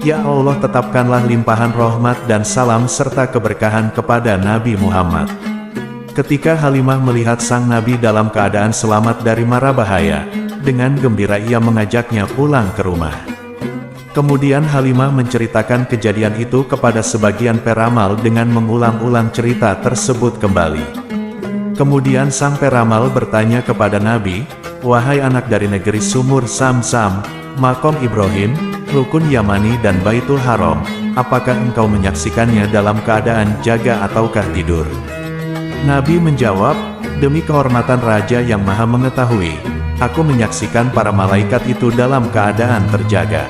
Ya Allah, tetapkanlah limpahan rahmat dan salam serta keberkahan kepada Nabi Muhammad. Ketika Halimah melihat sang Nabi dalam keadaan selamat dari mara bahaya, dengan gembira ia mengajaknya pulang ke rumah. Kemudian Halimah menceritakan kejadian itu kepada sebagian peramal dengan mengulang-ulang cerita tersebut kembali. Kemudian sang peramal bertanya kepada Nabi, "Wahai anak dari negeri sumur Sam-Sam, Makom Ibrahim, Rukun Yamani dan Baitul Haram, apakah engkau menyaksikannya dalam keadaan jaga ataukah tidur?" Nabi menjawab, "Demi kehormatan Raja yang Maha Mengetahui, aku menyaksikan para malaikat itu dalam keadaan terjaga.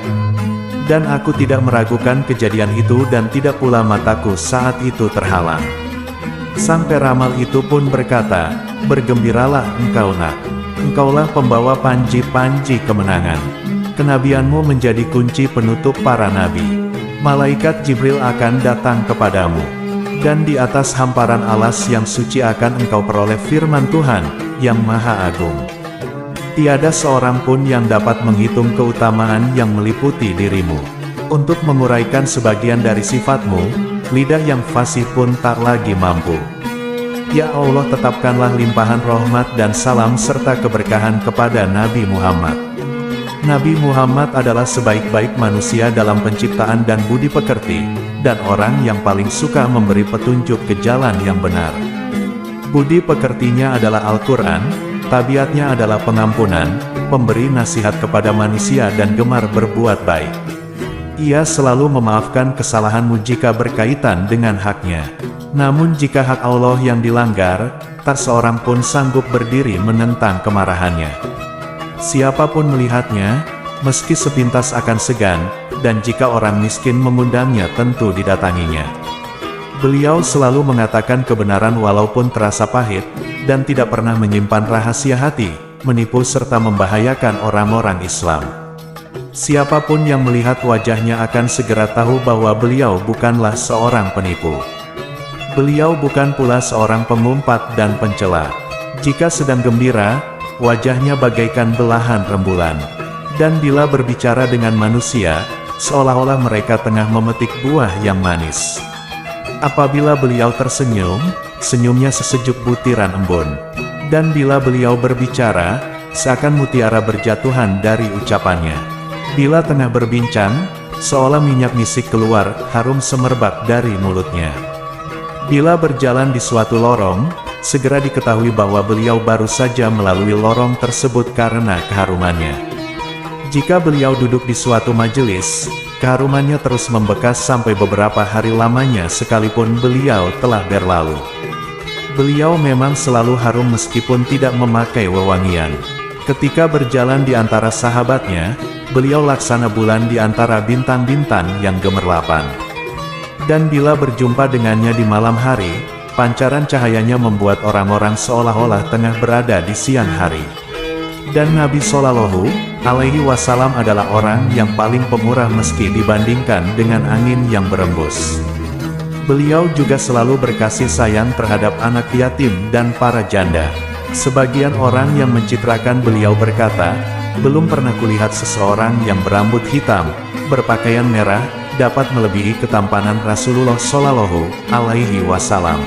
Dan aku tidak meragukan kejadian itu dan tidak pula mataku saat itu terhalang." Sang peramal itu pun berkata, "Bergembiralah engkau nak, engkaulah pembawa panji-panji kemenangan. Kenabianmu menjadi kunci penutup para nabi. Malaikat Jibril akan datang kepadamu. Dan di atas hamparan alas yang suci akan engkau peroleh firman Tuhan, yang Maha Agung. Tiada seorang pun yang dapat menghitung keutamaan yang meliputi dirimu. Untuk menguraikan sebagian dari sifatmu, lidah yang fasih pun tak lagi mampu. Ya Allah, tetapkanlah limpahan rahmat dan salam serta keberkahan kepada Nabi Muhammad. Nabi Muhammad adalah sebaik-baik manusia dalam penciptaan dan budi pekerti, dan orang yang paling suka memberi petunjuk ke jalan yang benar. Budi pekertinya adalah Al-Quran, tabiatnya adalah pengampunan, pemberi nasihat kepada manusia dan gemar berbuat baik. Ia selalu memaafkan kesalahanmu jika berkaitan dengan haknya. Namun jika hak Allah yang dilanggar, tak seorang pun sanggup berdiri menentang kemarahannya. Siapapun melihatnya, meski sepintas akan segan, dan jika orang miskin mengundangnya tentu didatanginya. Beliau selalu mengatakan kebenaran walaupun terasa pahit, dan tidak pernah menyimpan rahasia hati, menipu serta membahayakan orang-orang Islam. Siapapun yang melihat wajahnya akan segera tahu bahwa beliau bukanlah seorang penipu. Beliau bukan pula seorang pengumpat dan pencela. Jika sedang gembira, wajahnya bagaikan belahan rembulan. Dan bila berbicara dengan manusia, seolah-olah mereka tengah memetik buah yang manis. Apabila beliau tersenyum, senyumnya sesejuk butiran embun. Dan bila beliau berbicara, seakan mutiara berjatuhan dari ucapannya. Bila tengah berbincang, seolah minyak misik keluar harum semerbak dari mulutnya. Bila berjalan di suatu lorong, segera diketahui bahwa beliau baru saja melalui lorong tersebut karena keharumannya. Jika beliau duduk di suatu majelis, keharumannya terus membekas sampai beberapa hari lamanya sekalipun beliau telah berlalu. Beliau memang selalu harum meskipun tidak memakai wewangian. Ketika berjalan di antara sahabatnya, beliau laksana bulan di antara bintang-bintang yang gemerlapan. Dan bila berjumpa dengannya di malam hari, pancaran cahayanya membuat orang-orang seolah-olah tengah berada di siang hari. Dan Nabi Shallallahu Alaihi Wasallam adalah orang yang paling pemurah meski dibandingkan dengan angin yang berembus. Beliau juga selalu berkasih sayang terhadap anak yatim dan para janda. Sebagian orang yang mencitrakan beliau berkata, "Belum pernah kulihat seseorang yang berambut hitam, berpakaian merah, dapat melebihi ketampanan Rasulullah Shallallahu Alaihi Wasallam."